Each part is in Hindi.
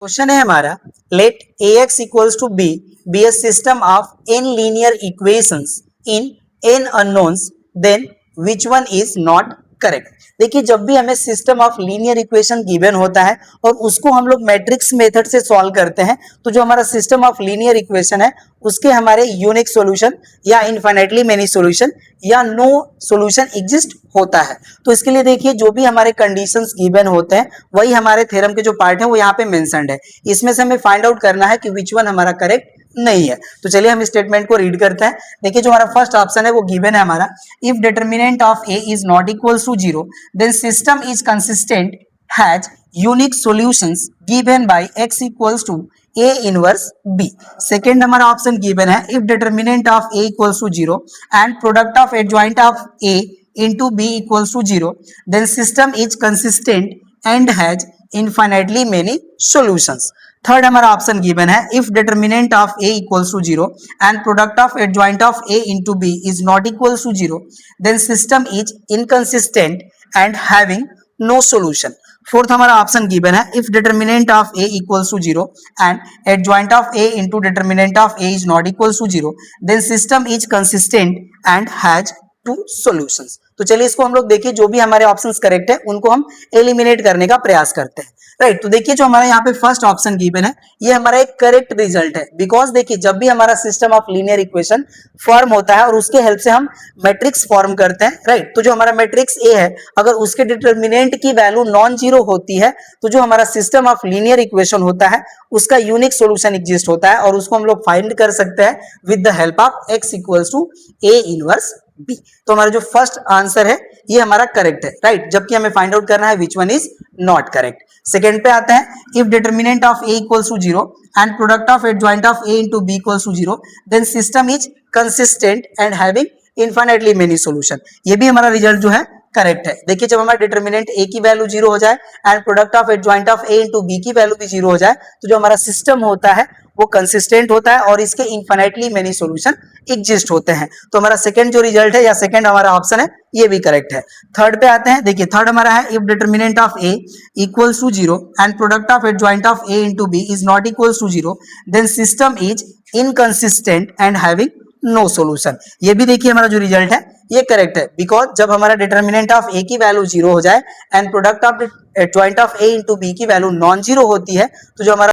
क्वेश्चन है हमारा let A X equals to B B A system of N linear equations in N unknowns then which one is not correct. देखिए जब भी हमें system of linear equation given होता है और उसको हम लोग मैट्रिक्स मेथड से सॉल्व करते हैं तो जो हमारा सिस्टम ऑफ लीनियर इक्वेशन है उसके हमारे यूनिक सॉल्यूशन या इनफाइनाइटली मेनी सॉल्यूशन या नो सॉल्यूशन एग्जिस्ट होता है। तो इसके लिए देखिए जो भी हमारे कंडीशंस गिवन होते हैं वही हमारे थ्योरम के जो पार्ट है वो यहाँ पे मेंशन्ड है। इसमें से हमें फाइंड आउट करना है कि विच वन हमारा करेक्ट नहीं है। तो चलिए हम स्टेटमेंट को रीड करते हैं। देखिए जो हमारा फर्स्ट ऑप्शन है वो गिवन है हमारा if determinant of A is not equals to 0 then system is consistent has unique solutions given by x equals to a inverse b। Second हमारा ऑप्शन गिवन है if determinant of a equals to 0 and product of adjoint of a into b equals to 0 then system is consistent and has infinitely many solutions। Third हमारा ऑप्शन गिवन है if determinant of a equals to 0 and product of adjoint of a into b is not equals to 0 then system is inconsistent and having no solution। Fourth हमारा ऑप्शन गिवन है if determinant of a equals to 0 and adjoint of a into determinant of a is not equals to 0 then system is consistent and has two solutions. तो चलिए इसको हम लोग देखिए जो भी हमारे ऑप्शंस करेक्ट है उनको हम एलिमिनेट करने का प्रयास करते हैं। राइट तो देखिए जो हमारा यहाँ पे फर्स्ट ऑप्शन गिवन है ये हमारा एक करेक्ट रिजल्ट है बिकॉज देखिए जब भी हमारा system of linear equation form होता है और उसके हेल्प से हम मैट्रिक्स फॉर्म करते हैं। राइट तो जो हमारा मैट्रिक्स ए है अगर उसके डिटरमिनेंट की वैल्यू नॉन जीरो होती है तो जो हमारा सिस्टम ऑफ लीनियर इक्वेशन होता है उसका यूनिक सोल्यूशन एग्जिस्ट होता है और उसको हम लोग फाइंड कर सकते हैं with the help of x equals to a inverse b। तो हमारा जो फर्स्ट आंसर है ये हमारा करेक्ट है। राइट जबकि हमें फाइंड आउट करना है which one is not correct. Second पे आते हैं if determinant of a equals to 0 and product of adjoint of a into b equals to 0 then system is consistent and having infinitely many solution. ये भी हमारा रिजल्ट जो है करेक्ट है। देखिए जब हमारा डिटरमिनेंट a की वैल्यू 0 हो जाए and product of adjoint of a into b की वैल्यू भी 0 हो जाए तो जो हमारा सिस्टम होता है वो कंसिस्टेंट होता है और इसके इनफाइनाइटली मेनी सॉल्यूशन एग्जिस्ट होते हैं। तो हमारा सेकंड जो रिजल्ट है या सेकंड हमारा ऑप्शन है ये भी करेक्ट है। थर्ड पे आते हैं। देखिए थर्ड हमारा है if determinant of a equals to 0 and product of adjoint of a into b is not equals to 0 then system is inconsistent and having no solution. ये भी देखिए हमारा जो रिजल्ट है ये करेक्ट है बिकॉज जब हमारा डिटरमिनेंट ऑफ a की वैल्यू 0 हो जाए and product of adjoint of a into b की वैल्यू नॉन जीरो होती है तो जो हमारा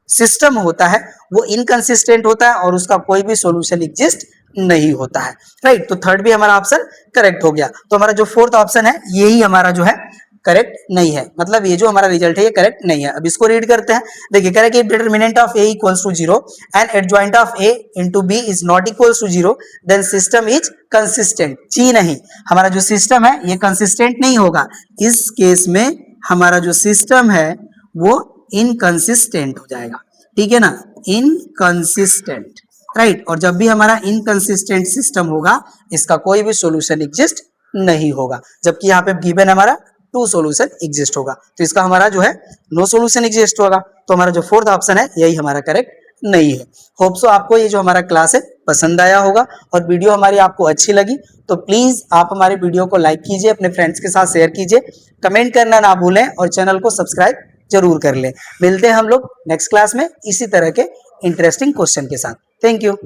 सिस्टम होता है वो इनकंसिस्टेंट होता है और उसका कोई भी सॉल्यूशन एग्जिस्ट नहीं होता है। राइट तो थर्ड भी हमारा ऑप्शन करेक्ट हो गया। तो हमारा जो फोर्थ ऑप्शन है यही हमारा जो है करेक्ट नहीं है, मतलब ये जो हमारा रिजल्ट है ये करेक्ट नहीं है। अब इसको रीड करते हैं। देखिए कह रहा है कि determinant of a equals to 0 and adjoint of a into b is not equals to 0 then system is consistent. जी नहीं, हमारा जो सिस्टम है ये कंसिस्टेंट नहीं होगा। इस केस में हमारा जो सिस्टम है वो इनकंसिस्टेंट हो जाएगा। ठीक है ना, इनकंसिस्टेंट। राइट और जब भी हमारा इनकंसिस्टेंट सिस्टम होगा इसका कोई भी सॉल्यूशन एग्जिस्ट नहीं होगा, जबकि यहाँ पे गिवन हमारा टू सॉल्यूशन एग्जिस्ट होगा तो इसका हमारा जो है नो सॉल्यूशन एग्जिस्ट होगा। तो हमारा जो फोर्थ ऑप्शन है यही हमारा करेक्ट नहीं है। होप सो आपको ये जो हमारा क्लास है पसंद आया होगा और वीडियो हमारी आपको अच्छी लगी तो प्लीज आप हमारे वीडियो को लाइक कीजिए, अपने फ्रेंड्स के साथ शेयर कीजिए, कमेंट करना ना भूलें और चैनल को सब्सक्राइब जरूर कर लें। मिलते हैं हम लोग नेक्स्ट क्लास में इसी तरह के इंटरेस्टिंग क्वेश्चन के साथ। Thank you.